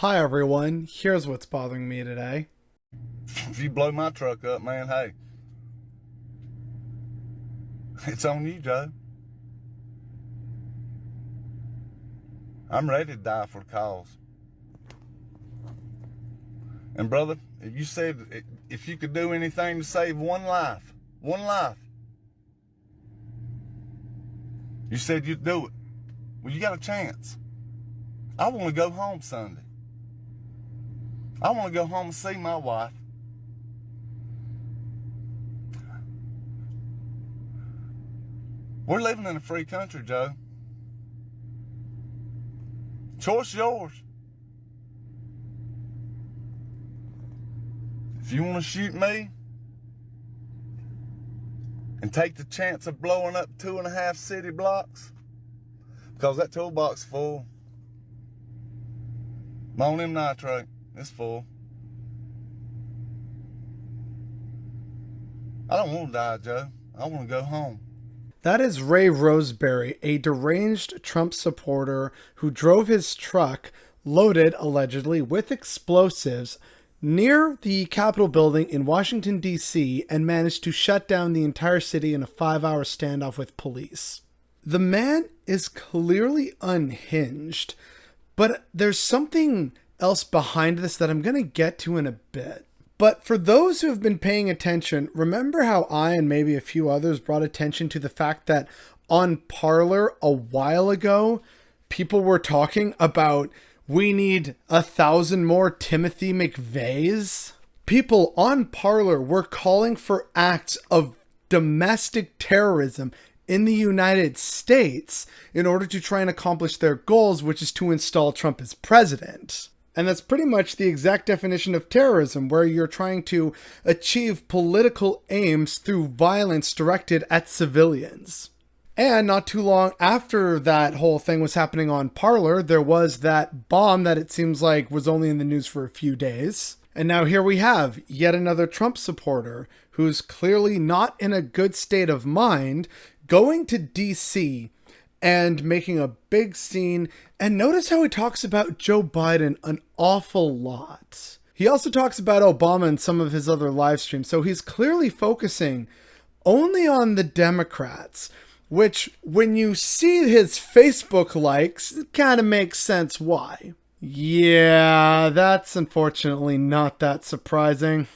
Hi everyone, here's what's bothering me today. If you blow my truck up, man, hey, it's on you, Joe. I'm ready to die for the cause. And brother, if you said if you could do anything to save one life, you said you'd do it. Well, you got a chance. I want to go home Sunday. I want to go home and see my wife. We're living in a free country, Joe. Choice yours. If you want to shoot me and take the chance of blowing up 2.5 city blocks, because that toolbox full. Ammonium nitrate, it's full. I don't want to die, Joe. I want to go home. That is Ray Roseberry, a deranged Trump supporter who drove his truck loaded, allegedly, with explosives near the Capitol building in Washington, D.C., and managed to shut down the entire city in a 5-hour standoff with police. The man is clearly unhinged, but there's something else behind this that I'm going to get to in a bit. But for those who have been paying attention, remember how I and maybe a few others brought attention to the fact that on Parler a while ago, people were talking about we need 1,000 more Timothy McVeighs? People on Parler were calling for acts of domestic terrorism in the United States in order to try and accomplish their goals, which is to install Trump as president. And that's pretty much the exact definition of terrorism, where you're trying to achieve political aims through violence directed at civilians. And not too long after that whole thing was happening on Parler, there was that bomb that it seems like was only in the news for a few days. And now here we have yet another Trump supporter who's clearly not in a good state of mind going to DC and making a big scene. And notice how he talks about Joe Biden an awful lot. He also talks about Obama in some of his other live streams. So he's clearly focusing only on the Democrats, which when you see his Facebook likes, it kind of makes sense why. Yeah, that's unfortunately not that surprising.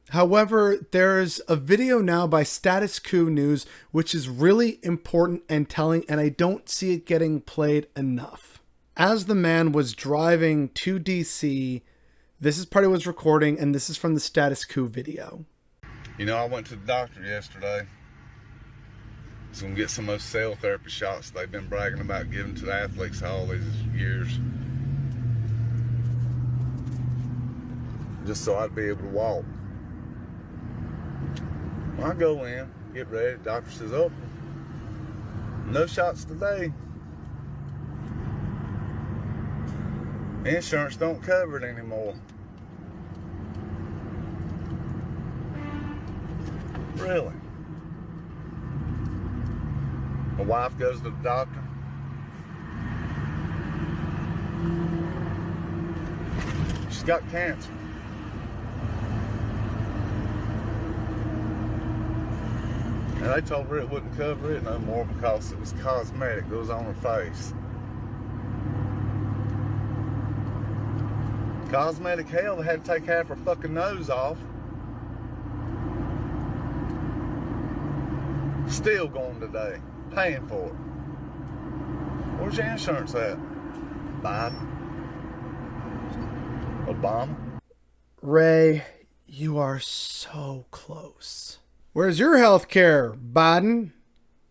However, there's a video now by Status Quo News, which is really important and telling, and I don't see it getting played enough. As the man was driving to DC, this is part he was recording, and this is from the Status Quo video. You know, I went to the doctor yesterday. I was going to get some of those cell therapy shots they've been bragging about giving to the athletes all these years. Just so I'd be able to walk. I go in, get ready, doctor says, oh, no shots today. Insurance don't cover it anymore. Really? My wife goes to the doctor. She's got cancer. And they told her it wouldn't cover it no more because it was cosmetic. It goes on her face. Cosmetic hell, they had to take half her fucking nose off. Still going today. Paying for it. Where's your insurance at? Biden? Obama? Ray, you are so close. Where's your health care, Biden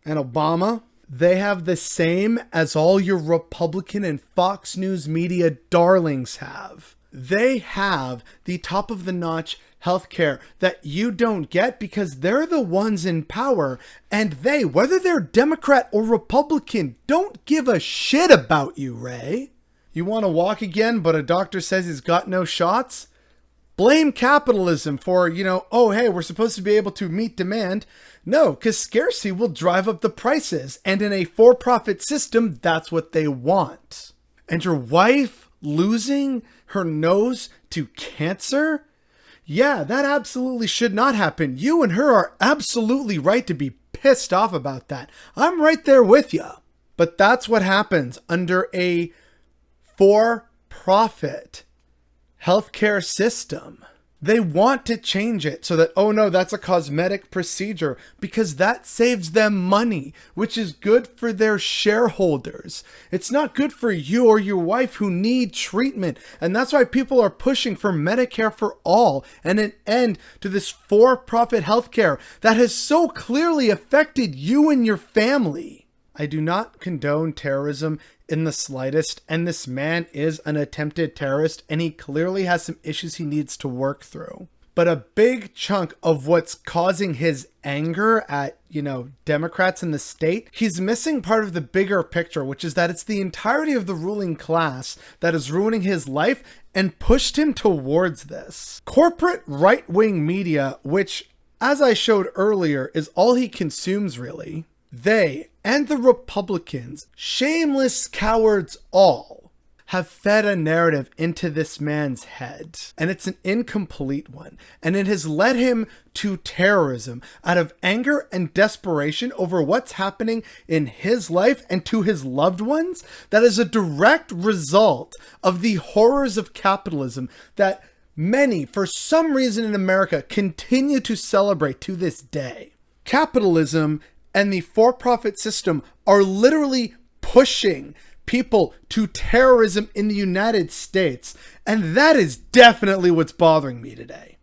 and Obama? They have the same as all your Republican and Fox News media darlings have. They have the top of the notch health care that you don't get because they're the ones in power, and they, whether they're Democrat or Republican, don't give a shit about you, Ray. You want to walk again, but a doctor says he's got no shots? Blame capitalism for, oh, hey, we're supposed to be able to meet demand. No, because scarcity will drive up the prices. And in a for-profit system, that's what they want. And your wife losing her nose to cancer? Yeah, that absolutely should not happen. You and her are absolutely right to be pissed off about that. I'm right there with you. But that's what happens under a for-profit healthcare system. They want to change it so that, oh no, that's a cosmetic procedure, because that saves them money, which is good for their shareholders. It's not good for you or your wife who need treatment. And that's why people are pushing for Medicare for all and an end to this for-profit healthcare that has so clearly affected you and your family. I do not condone terrorism in the slightest, and this man is an attempted terrorist, and he clearly has some issues he needs to work through. But a big chunk of what's causing his anger at, Democrats in the state, he's missing part of the bigger picture, which is that it's the entirety of the ruling class that is ruining his life and pushed him towards this. Corporate right-wing media, which, as I showed earlier, is all he consumes really. They and the Republicans, shameless cowards all, have fed a narrative into this man's head. And it's an incomplete one. And it has led him to terrorism out of anger and desperation over what's happening in his life and to his loved ones. That is a direct result of the horrors of capitalism that many, for some reason in America, continue to celebrate to this day. Capitalism and the for-profit system are literally pushing people to terrorism in the United States. And that is definitely what's bothering me today.